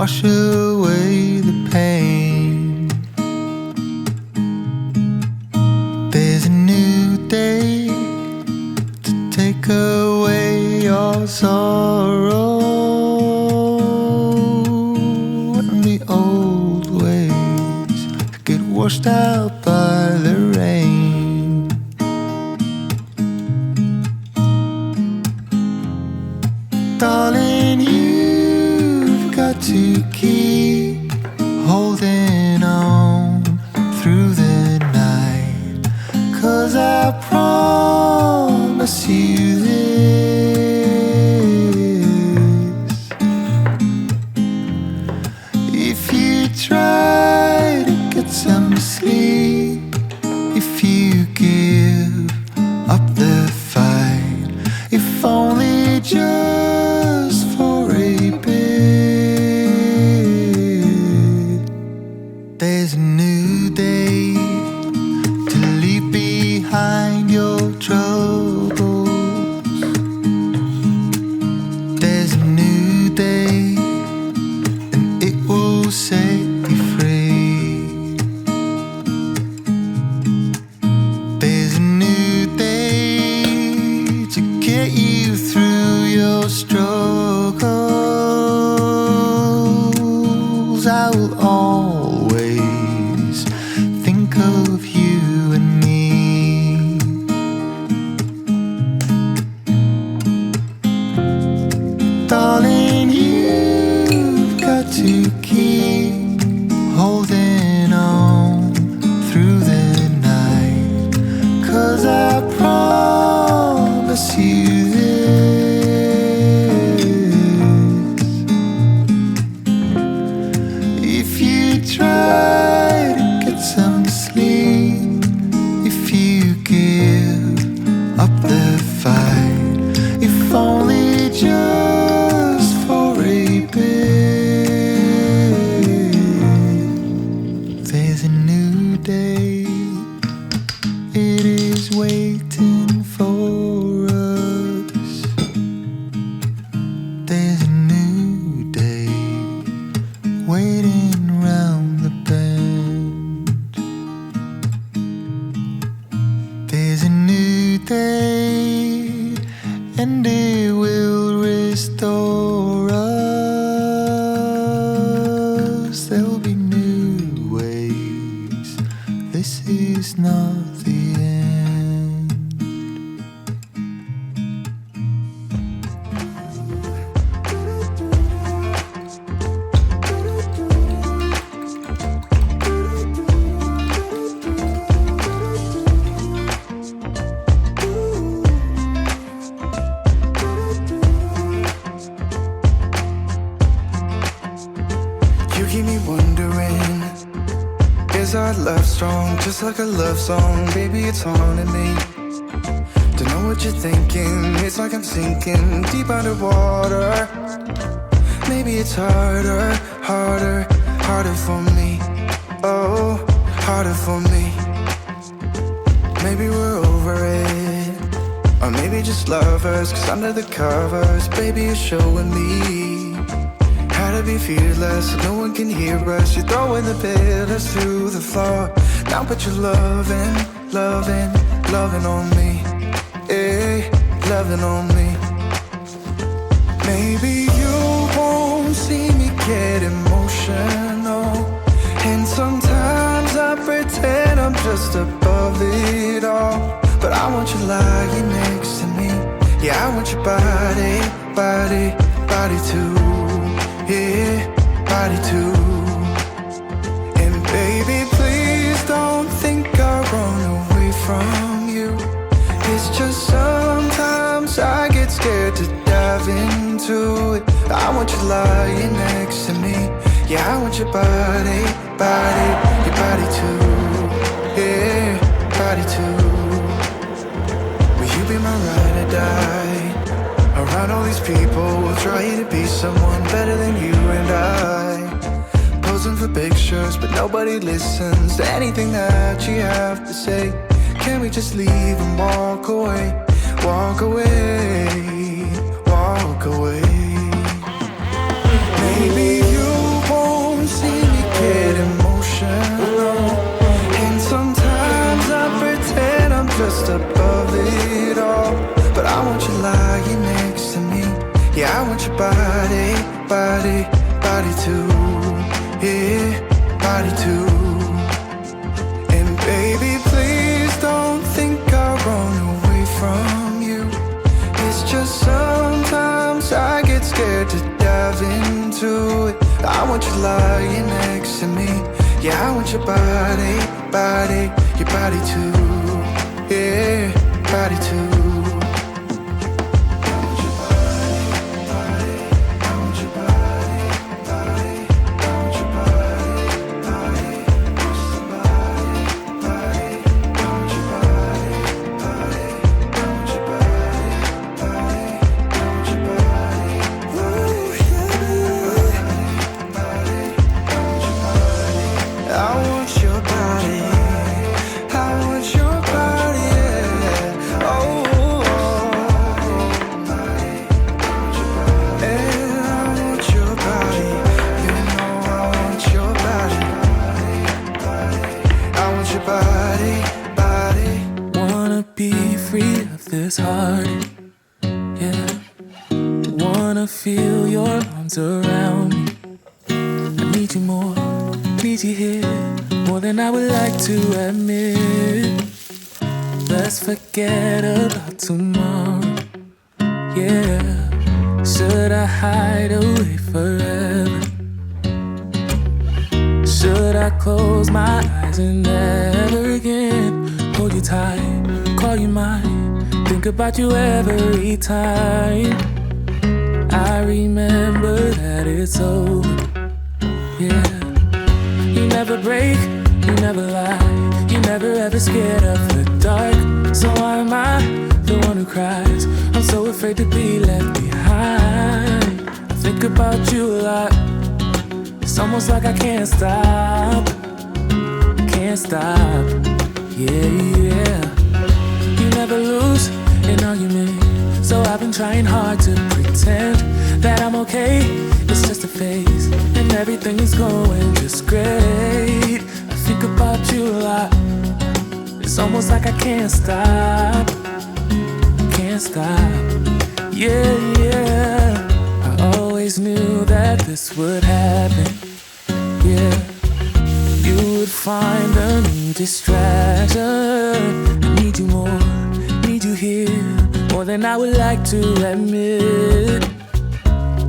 wash away the pain. There's a new day to take away your sorrow, and the old ways get washed out by the rain. Darling, you've got to keep holding on through the night, 'cause I promise you this: if you try to get some sleep, if you give up the fight, if only just for a bit, there's a new day to leave behind your troubles. There's a new day, and it will set you free. There's a new day to get you through your struggles. I will always think of you and me. Darling, you've got to keep holding on through the night, 'cause I promise you this: if you try to get some sleep, if you give up the fight, if only just for a bit, there's a new day. It is waiting for us. There's a new day waiting round the bend. There's a new day, and it will restore us. There'll be new ways. This is not the end. You keep me wondering, is our love strong? Just like a love song, baby, it's haunting me. Don't know what you're thinking, it's like I'm sinking deep underwater. Maybe it's harder, harder, harder for me. Oh, harder for me. Maybe we're over it, or maybe just lovers, 'cause under the covers, baby, you're showing me how to be fearless so no one can hear us. You're throwing the pillars through the floor. Now put your loving, loving, loving on me. Eh, loving on me. Maybe you won't see me get emotional, and sometimes I pretend I'm just above it all. But I want you lying next to me. Yeah, I want your body, body, body too. Yeah, body too. And baby, please don't think I run away from you. It's just sometimes I get scared to dive into it. I want you lying next to me. Yeah, I want your body, body, your body too. Yeah, body too. Will you be my ride or die? Around all these people will try to be someone better than you and I. Posing for pictures, but nobody listens to anything that you have to say. Can we just leave and walk away? Walk away, walk away. Maybe you body, body, body too. Yeah, body too. And baby, please don't think I'll run away from you. It's just sometimes I get scared to dive into it. I want you lying next to me. Yeah, I want your body, body, your body too. Yeah, body too. This heart, yeah. Wanna feel your arms around me. I need you more, need you here, more than I would like to admit. Let's forget about tomorrow, yeah. Should I hide away forever? Should I close my eyes and never again hold you tight, call you mine? Think about you every time. I remember that it's over, yeah. You never break, you never lie. You never ever scared of the dark. So why am I the one who cries? I'm so afraid to be left behind. I think about you a lot. It's almost like I can't stop. Can't stop, yeah, yeah. You never lose an argument, so I've been trying hard to pretend that I'm okay. It's just a phase, and everything is going just great. I think about you a lot. It's almost like I can't stop. Can't stop, yeah, yeah. I always knew that this would happen, yeah. You would find a new distraction. I need you more, need you here, more than I would like to admit.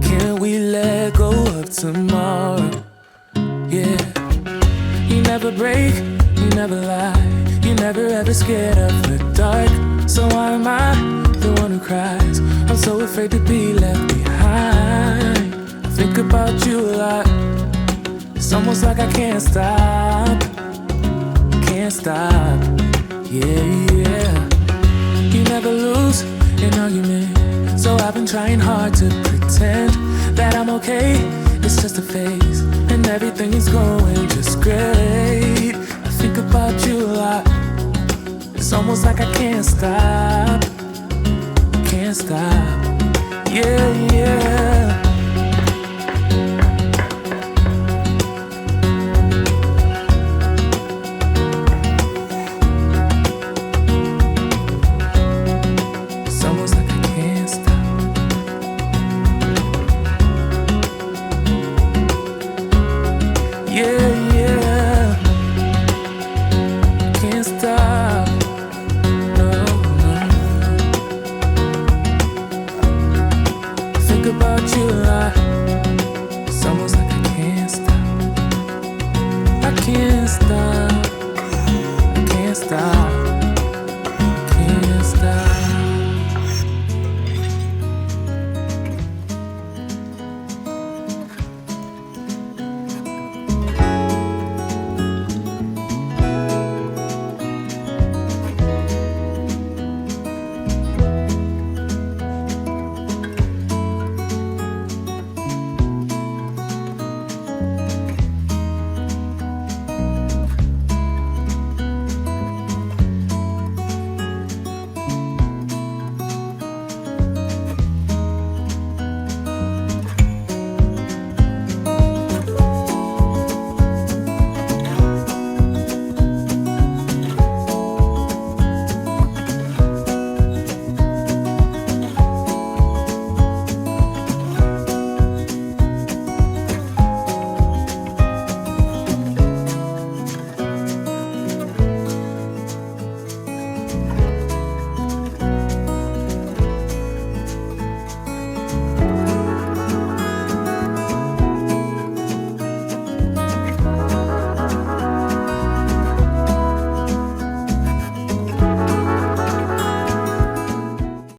Can we let go of tomorrow? Yeah. You never break, you never lie. You never ever scared of the dark. So why am I the one who cries? I'm so afraid to be left behind. I think about you a lot. It's almost like I can't stop. Can't stop, yeah, yeah. You never lose an argument, so I've been trying hard to pretend that I'm okay. It's just a phase, and everything is going just great. I think about you a lot. It's almost like I can't stop. Can't stop.